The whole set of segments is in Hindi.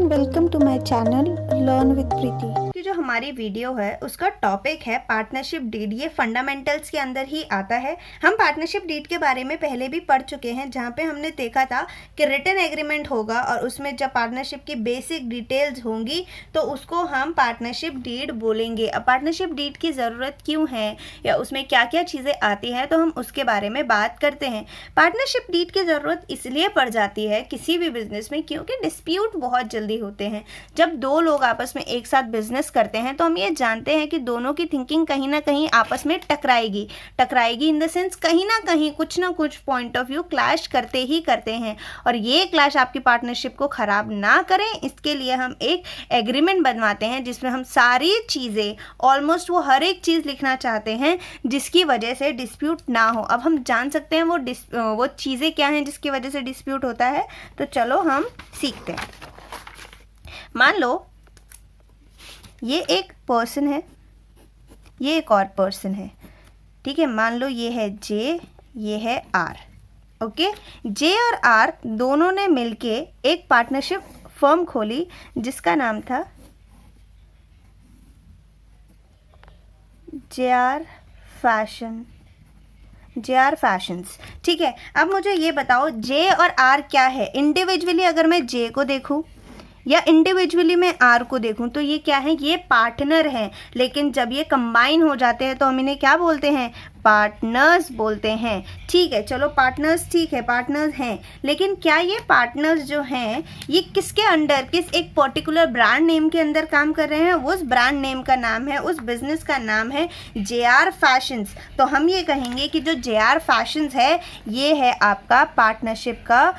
Welcome to my channel learn with Preeti. कि जो हमारी वीडियो है उसका टॉपिक है पार्टनरशिप डीड। ये फंडामेंटल्स के अंदर ही आता है। हम पार्टनरशिप डीड के बारे में पहले भी पढ़ चुके हैं, जहाँ पे हमने देखा था कि रिटन एग्रीमेंट होगा और उसमें जब पार्टनरशिप की बेसिक डिटेल्स होंगी तो उसको हम पार्टनरशिप डीड बोलेंगे। अब पार्टनरशिप डीड की ज़रूरत क्यों है या उसमें क्या क्या चीज़ें आती हैं तो हम उसके बारे में बात करते हैं। पार्टनरशिप डीड की ज़रूरत इसलिए पड़ जाती है किसी भी बिजनेस में क्योंकि डिस्प्यूट बहुत जल्दी होते हैं। जब दो लोग आपस में एक साथ बिजनेस करते हैं तो हम ये जानते हैं कि दोनों की थिंकिंग कहीं ना कहीं आपस में टकराएगी इन द सेंस कहीं ना कहीं कुछ ना कुछ पॉइंट ऑफ व्यू क्लैश करते ही करते हैं। और ये क्लैश आपकी पार्टनरशिप को ख़राब ना करें इसके लिए हम एक एग्रीमेंट बनवाते हैं जिसमें हम सारी चीज़ें ऑलमोस्ट वो हर एक चीज़ लिखना चाहते हैं जिसकी वजह से डिस्प्यूट ना हो। अब हम जान सकते हैं वो चीज़ें क्या हैं जिसकी वजह से डिस्प्यूट होता है, तो चलो हम सीखते हैं। मान लो ये एक पर्सन है, ये एक और पर्सन है, ठीक है। मान लो ये है जे, ये है आर। ओके, जे और आर दोनों ने मिलके एक पार्टनरशिप फर्म खोली जिसका नाम था JR फैशंस। ठीक है, अब मुझे ये बताओ जे और आर क्या है। इंडिविजुअली अगर मैं जे को देखूं या इंडिविजुअली मैं आर को देखूं तो ये क्या है, ये पार्टनर हैं। लेकिन जब ये कंबाइन हो जाते हैं तो हम इन्हें क्या बोलते हैं, पार्टनर्स बोलते हैं। ठीक है, चलो पार्टनर्स, ठीक है पार्टनर्स हैं। लेकिन क्या ये पार्टनर्स जो हैं ये किसके अंडर, किस एक पर्टिकुलर ब्रांड नेम के अंदर काम कर रहे हैं। उस ब्रांड नेम का नाम है, उस बिजनेस का नाम है JR फैशंस। तो हम ये कहेंगे कि जो JR फैशंस है ये है आपका पार्टनरशिप का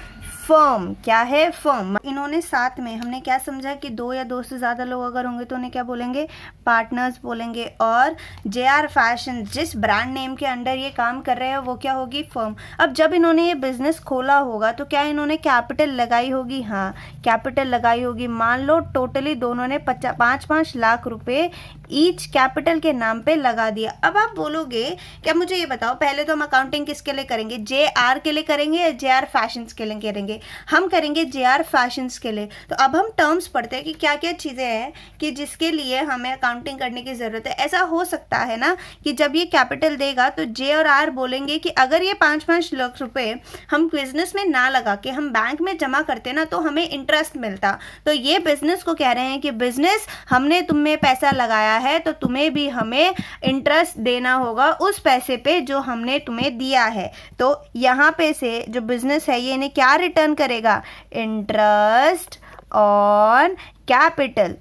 फर्म। क्या है, फर्म। इन्होंने साथ में, हमने क्या समझा कि दो या दो से ज़्यादा लोग अगर होंगे तो उन्हें क्या बोलेंगे, पार्टनर्स बोलेंगे। और JR फैशन जिस ब्रांड नेम के अंडर ये काम कर रहे हैं वो क्या होगी, फर्म। अब जब इन्होंने ये बिजनेस खोला होगा तो क्या इन्होंने कैपिटल लगाई होगी, हाँ कैपिटल लगाई होगी। मान लो टोटली दोनों ने 5-5 लाख रुपए ईच कैपिटल के नाम पे लगा दिया। अब आप बोलोगे क्या, मुझे ये बताओ पहले तो हम अकाउंटिंग किसके लिए करेंगे, JR के लिए करेंगे या JR फैशंस के लिए करेंगे। हम करेंगे JR फैशंस के लिए। तो अब हम टर्म्स पढ़ते हैं कि क्या क्या चीज़ें हैं कि जिसके लिए हमें अकाउंटिंग करने की ज़रूरत है। ऐसा हो सकता है ना कि जब ये कैपिटल देगा तो J और R बोलेंगे कि अगर ये 5-5 लाख रुपए हम बिजनेस में ना लगा के हम बैंक में जमा करते ना तो हमें इंटरेस्ट मिलता। तो ये बिजनेस को कह रहे हैं कि बिजनेस हमने तुम में पैसा लगाया है तो तुम्हें भी हमें इंटरेस्ट देना होगा उस पैसे पे जो हमने तुम्हें दिया है। तो यहाँ पे से जो बिजनेस है ये इन्हें क्या रिटर्न करेगा, interest on capital.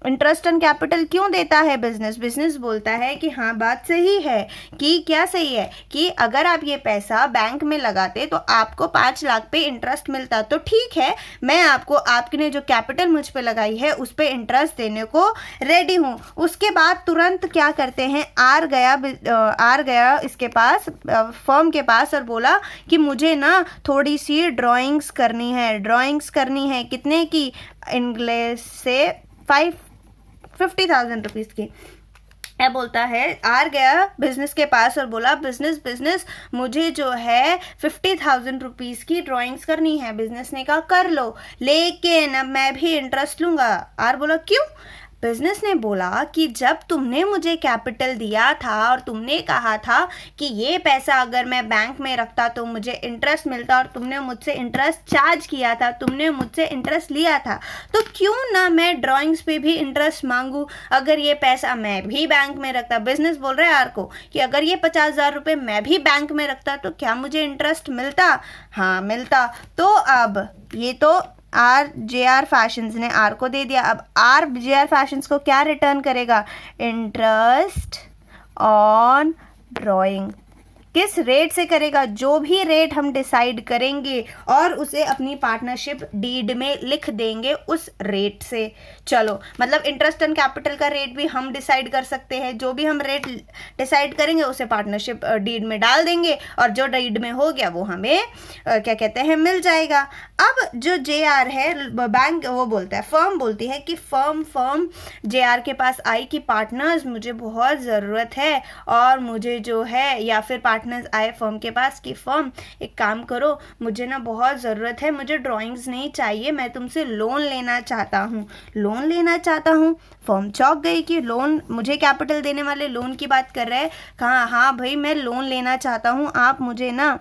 Interest on capital क्यों देता है बिजनेस बोलता है कि हाँ बात सही है, कि क्या सही है कि अगर आप ये पैसा बैंक में लगाते तो आपको 5 लाख पे इंटरेस्ट मिलता। तो ठीक है, मैं आपको आपने जो कैपिटल मुझ पे लगाई है उस पे इंटरेस्ट देने को रेडी हूँ। उसके बाद तुरंत क्या करते हैं, आर गया इसके पास, फर्म के पास, और बोला कि मुझे ना थोड़ी सी ड्राइंग्स करनी है। कितने की, इंग्लिश से 50,000 रुपीज़ की। क्या बोलता है, आर गया बिजनेस के पास और बोला बिजनेस मुझे जो है 50,000 रुपीज़ की ड्राइंग्स करनी है। बिजनेस ने कहा कर लो, लेकिन अब मैं भी इंटरेस्ट लूँगा। आर बोला क्यों। बिजनेस ने बोला कि जब तुमने मुझे कैपिटल दिया था और तुमने कहा था कि ये पैसा अगर मैं बैंक में रखता तो मुझे इंटरेस्ट मिलता और तुमने मुझसे इंटरेस्ट चार्ज किया था, तुमने मुझसे इंटरेस्ट लिया था, तो क्यों ना मैं ड्राइंग्स पे भी इंटरेस्ट मांगू। अगर ये पैसा मैं भी बैंक में रखता, बिजनेस बोल रहा है आर को कि अगर ये 50,000 रुपये मैं भी बैंक में रखता तो क्या मुझे इंटरेस्ट मिलता, हाँ मिलता। तो अब ये तो JR फैशंस ने आर को दे दिया। अब आर JR फैशंस को क्या रिटर्न करेगा, इंटरेस्ट ऑन ड्राइंग। किस रेट से करेगा, जो भी रेट हम डिसाइड करेंगे और उसे अपनी पार्टनरशिप डीड में लिख देंगे उस रेट से। चलो मतलब इंटरेस्ट ऑन कैपिटल का रेट भी हम डिसाइड कर सकते हैं। जो भी हम रेट डिसाइड करेंगे उसे पार्टनरशिप डीड में डाल देंगे और जो डीड में हो गया वो हमें क्या कहते हैं, मिल जाएगा। अब जो JR है बैंक, वो बोलता है, फर्म बोलती है कि फर्म JR के पास आई कि पार्टनर्स मुझे बहुत ज़रूरत है और मुझे जो है, या फिर पार्टनर्स आए फर्म के पास कि फर्म एक काम करो, मुझे ना बहुत ज़रूरत है, मुझे ड्राइंग्स नहीं चाहिए, मैं तुमसे लोन लेना चाहता हूँ, लोन लेना चाहता हूँ। फर्म चौंक गई कि लोन, मुझे कैपिटल देने वाले लोन की बात कर रहे हैं। कहा हाँ भाई मैं लोन लेना चाहता हूँ, आप मुझे ना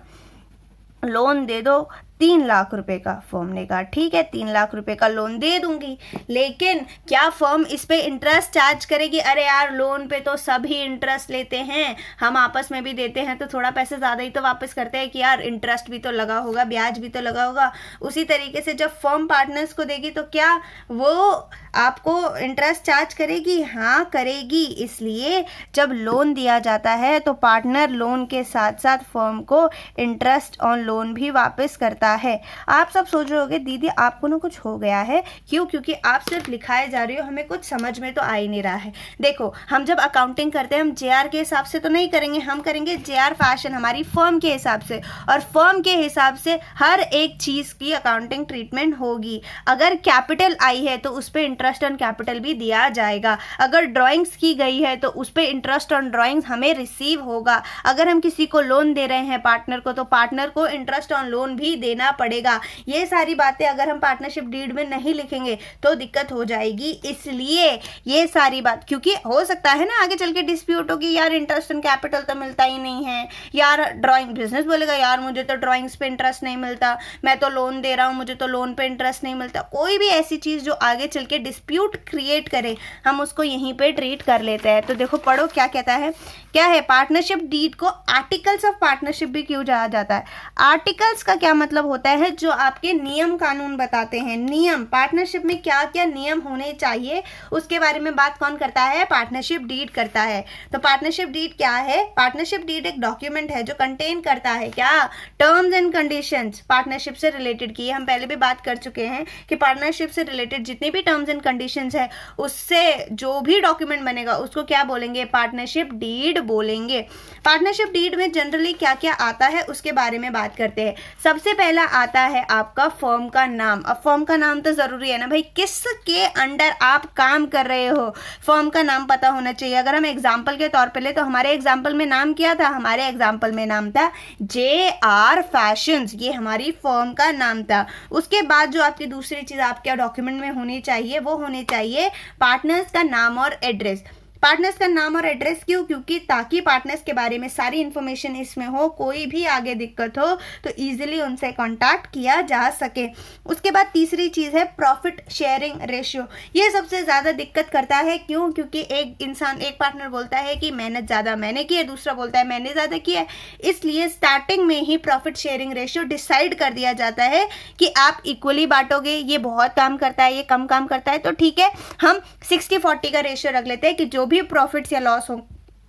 लोन दे दो 3 लाख रुपए का। फर्म ने कहा ठीक है 3 लाख रुपए का लोन दे दूंगी, लेकिन क्या फर्म इस पे इंटरेस्ट चार्ज करेगी? अरे यार लोन पे तो सभी इंटरेस्ट लेते हैं, हम आपस में भी देते हैं तो थोड़ा पैसे ज़्यादा ही तो वापस करते हैं कि यार इंटरेस्ट भी तो लगा होगा, ब्याज भी तो लगा होगा। उसी तरीके से जब फर्म पार्टनर्स को देगी तो क्या वो आपको इंटरेस्ट चार्ज करेगी? हाँ करेगी। इसलिए जब लोन दिया जाता है तो पार्टनर लोन के साथ साथ फर्म को इंटरेस्ट ऑन लोन भी वापस करता है। आप सब सोच रहे होंगे दीदी आपको ना कुछ हो गया है, क्यों? क्योंकि आप सिर्फ लिखाए जा रही हो, हमें कुछ समझ में तो आ ही नहीं रहा है। देखो हम जब अकाउंटिंग करते हैं हम जेआर के हिसाब से तो नहीं करेंगे, हम करेंगे जेआर फैशन हमारी फर्म के हिसाब से, और फर्म के हिसाब से हर एक चीज़ की अकाउंटिंग ट्रीटमेंट होगी। अगर कैपिटल आई है तो उस पर इंटरेस्ट ऑन कैपिटल भी दिया जाएगा, अगर ड्राइंग्स की गई है तो उस पर इंटरेस्ट ऑन ड्राइंग्स हमें रिसीव होगा, अगर हम किसी को लोन दे रहे हैं पार्टनर को तो पार्टनर को इंटरेस्ट ऑन लोन भी देना पड़ेगा। ये सारी बातें अगर हम पार्टनरशिप डीड में नहीं लिखेंगे तो दिक्कत हो जाएगी। इसलिए ये सारी बात, क्योंकि हो सकता है ना आगे चल के डिस्प्यूट होगी, यार इंटरेस्ट ऑन कैपिटल तो मिलता ही नहीं है, यार ड्राइंग बिजनेस बोलेगा यार मुझे तो ड्राइंग्स पे इंटरेस्ट नहीं मिलता, मैं तो लोन दे रहा हूँ मुझे तो लोन पे इंटरेस्ट नहीं मिलता। कोई भी ऐसी चीज़ जो आगे चल के डिस्प्यूट क्रिएट करे हम उसको यहीं पे ट्रीट कर लेते हैं। तो देखो पढ़ो क्या कहता है, क्या है पार्टनरशिप डीड को आर्टिकल्स ऑफ पार्टनरशिप भी क्यों कहा जाता है? आर्टिकल्स का क्या मतलब होता है? जो आपके नियम कानून बताते हैं, नियम, पार्टनरशिप में क्या क्या नियम होने चाहिए उसके बारे में बात कौन करता है? पार्टनरशिप डीड करता है। तो पार्टनरशिप डीड क्या है? पार्टनरशिप डीड एक डॉक्यूमेंट है जो कंटेन करता है क्या? टर्म्स एंड कंडीशंस पार्टनरशिप से रिलेटेड की, हम पहले भी बात कर चुके हैं कि पार्टनरशिप से रिलेटेड जितनी भी टर्म्स एंड कंडीशंस है उससे जो भी डॉक्यूमेंट बनेगा उसको क्या बोलेंगे? पार्टनरशिप डीड बोलेंगे। पार्टनरशिप डीड में जनरली क्या क्या आता है उसके बारे में बात करते हैं। सबसे पहला आता है आपका फर्म का नाम। अब फर्म का नाम तो जरूरी है ना भाई, किसके अंडर आप काम कर रहे हो, फर्म का नाम पता होना चाहिए। अगर हम एग्जाम्पल के तौर पे ले तो हमारे एग्जाम्पल में नाम क्या था? हमारे एग्जाम्पल में नाम था JR फैशंस, ये हमारी फर्म का नाम था। उसके बाद जो आपकी दूसरी चीज आपके डॉक्यूमेंट में होनी चाहिए वो होनी चाहिए पार्टनर्स का नाम और एड्रेस। पार्टनर्स का नाम और एड्रेस क्यों? क्योंकि ताकि पार्टनर्स के बारे में सारी इन्फॉर्मेशन इसमें हो, कोई भी आगे दिक्कत हो तो इजीली उनसे कांटेक्ट किया जा सके। उसके बाद तीसरी चीज़ है प्रॉफिट शेयरिंग रेशियो। ये सबसे ज़्यादा दिक्कत करता है, क्यों? क्योंकि एक इंसान, एक पार्टनर बोलता है कि मेहनत ज़्यादा मैंने की है, दूसरा बोलता है मैंने ज़्यादा की है। इसलिए स्टार्टिंग में ही प्रॉफिट शेयरिंग रेशियो डिसाइड कर दिया जाता है कि आप इक्वली बांटोगे, ये बहुत काम करता है, ये कम काम करता है, तो ठीक है हम 60-40 का रेशियो रख लेते हैं कि जो भी प्रॉफिट्स या लॉस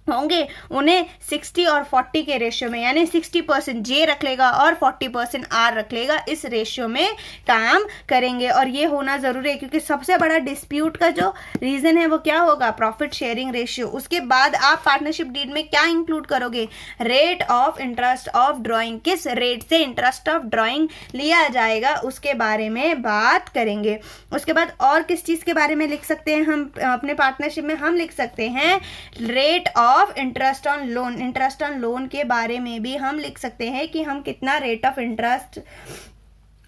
होंगे उन्हें 60 और 40 के रेशियो में, यानी 60% जे रख लेगा और 40% आर रख लेगा, इस रेशियो में काम करेंगे। और ये होना ज़रूरी है क्योंकि सबसे बड़ा डिस्प्यूट का जो रीज़न है वो क्या होगा? Profit sharing ratio. उसके बाद आप पार्टनरशिप डीड में क्या इंक्लूड करोगे? Rate of interest of drawing, किस रेट से इंटरेस्ट ऑफ ड्राइंग लिया जाएगा उसके बारे में बात करेंगे। उसके बाद और किस चीज़ के बारे में लिख सकते हैं हम अपने पार्टनरशिप में? हम लिख सकते हैं rate of interest on loan. Interest on loan के बारे में भी हम लिख सकते हैं कि हम कितना रेट ऑफ इंटरेस्ट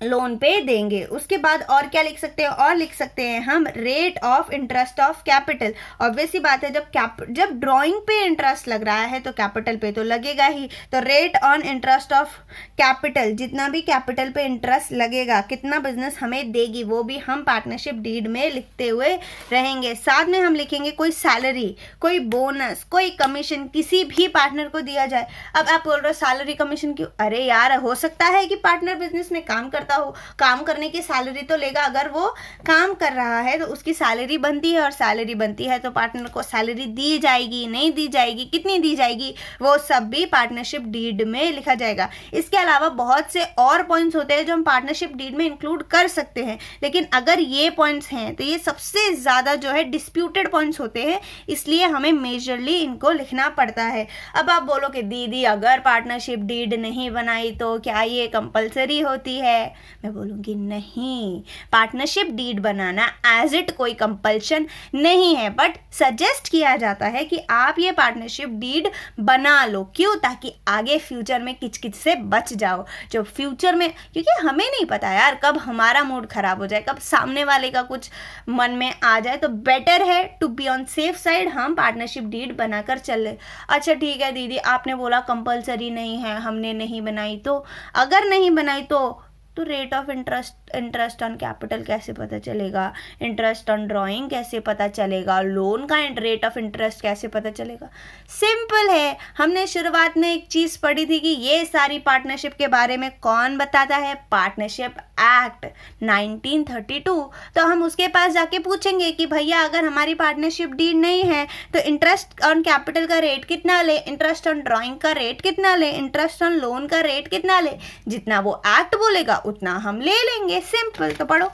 लोन पे देंगे। उसके बाद और क्या लिख सकते हैं? और लिख सकते हैं हम rate of interest of capital. Obvious सी बात है जब ड्राइंग पे इंटरेस्ट लग रहा है तो कैपिटल पे तो लगेगा ही, तो rate on interest of capital, जितना भी कैपिटल पे इंटरेस्ट लगेगा, कितना बिजनेस हमें देगी, वो भी हम पार्टनरशिप डीड में लिखते हुए रहेंगे। साथ में हम लिखेंगे कोई सैलरी, कोई बोनस, कोई कमीशन किसी भी पार्टनर को दिया जाए। अब आप बोल रहे हो सैलरी कमीशन क्यों? अरे यार हो सकता है कि पार्टनर बिजनेस में काम करता हो, काम करने की सैलरी तो लेगा, अगर वो काम कर रहा है तो उसकी सैलरी बनती है, और सैलरी बनती है तो पार्टनर को सैलरी दी जाएगी, नहीं दी जाएगी, कितनी दी जाएगी, वो सब भी पार्टनरशिप डीड में लिखा जाएगा। इसके अलावा बहुत से और पॉइंट्स होते हैं जो हम पार्टनरशिप डीड में इंक्लूड कर सकते हैं, लेकिन अगर ये पॉइंट्स हैं तो ये सबसे ज़्यादा जो है डिस्प्यूटेड पॉइंट्स होते हैं, इसलिए हमें मेजरली इनको लिखना पड़ता है। अब आप बोलो कि दीदी अगर पार्टनरशिप डीड नहीं बनाई तो क्या ये कंपलसरी होती है? मैं बोलूँगी नहीं, पार्टनरशिप डीड बनाना एज इट कोई कंपल्शन नहीं है, बट सजेस्ट किया जाता है कि आप ये पार्टनरशिप डीड बना लो। क्यों? ताकि आगे फ्यूचर में किचकिच से बच जाओ। जो फ्यूचर में, क्योंकि हमें नहीं पता यार कब हमारा मूड खराब हो जाए, कब सामने वाले का कुछ मन में आ जाए, तो बेटर है to be on safe side हम पार्टनरशिप डीड बनाकर चले। अच्छा ठीक है दीदी, आपने बोला कंपलसरी नहीं है, हमने नहीं बनाई, तो अगर नहीं बनाई तो rate of interest on capital कैसे पता चलेगा, इंटरेस्ट ऑन ड्राइंग कैसे पता चलेगा, लोन का रेट ऑफ इंटरेस्ट कैसे पता चलेगा? सिंपल है, हमने शुरुआत में एक चीज़ पढ़ी थी कि ये सारी पार्टनरशिप के बारे में कौन बताता है? Partnership act 1932। तो हम उसके पास जाके पूछेंगे कि भैया अगर हमारी पार्टनरशिप डीड नहीं है तो इंटरेस्ट ऑन कैपिटल का रेट कितना ले, इंटरेस्ट ऑन ड्राइंग का रेट कितना ले, इंटरेस्ट ऑन लोन का रेट कितना ले, जितना वो एक्ट बोलेगा उतना हम ले लेंगे। सिंपल। तो पढ़ो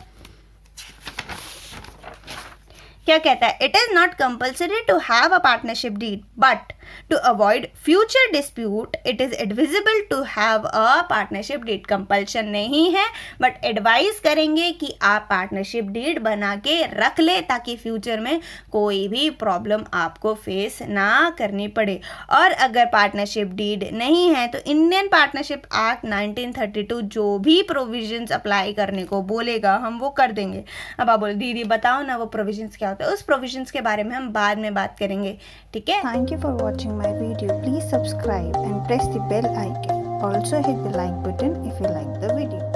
क्या कहता है? It is not compulsory to have a partnership deed, but to avoid future dispute it is advisable to have a partnership deed. Compulsion नहीं है, बट एडवाइस करेंगे कि आप पार्टनरशिप डीड बना के रख ले ताकि फ्यूचर में कोई भी प्रॉब्लम आपको फेस ना करनी पड़े। और अगर पार्टनरशिप डीड नहीं है तो इंडियन पार्टनरशिप एक्ट 1932 जो भी प्रोविजंस अप्लाई करने को बोलेगा हम वो कर देंगे। अब आप बोले दीदी बताओ ना वो प्रोविजंस क्या होता है, उस प्रोविजंस के बारे में हम बाद में बात करेंगे। ठीक है, Thank you for watching my video. Please subscribe and press the bell icon. Also hit the like button if you like the video.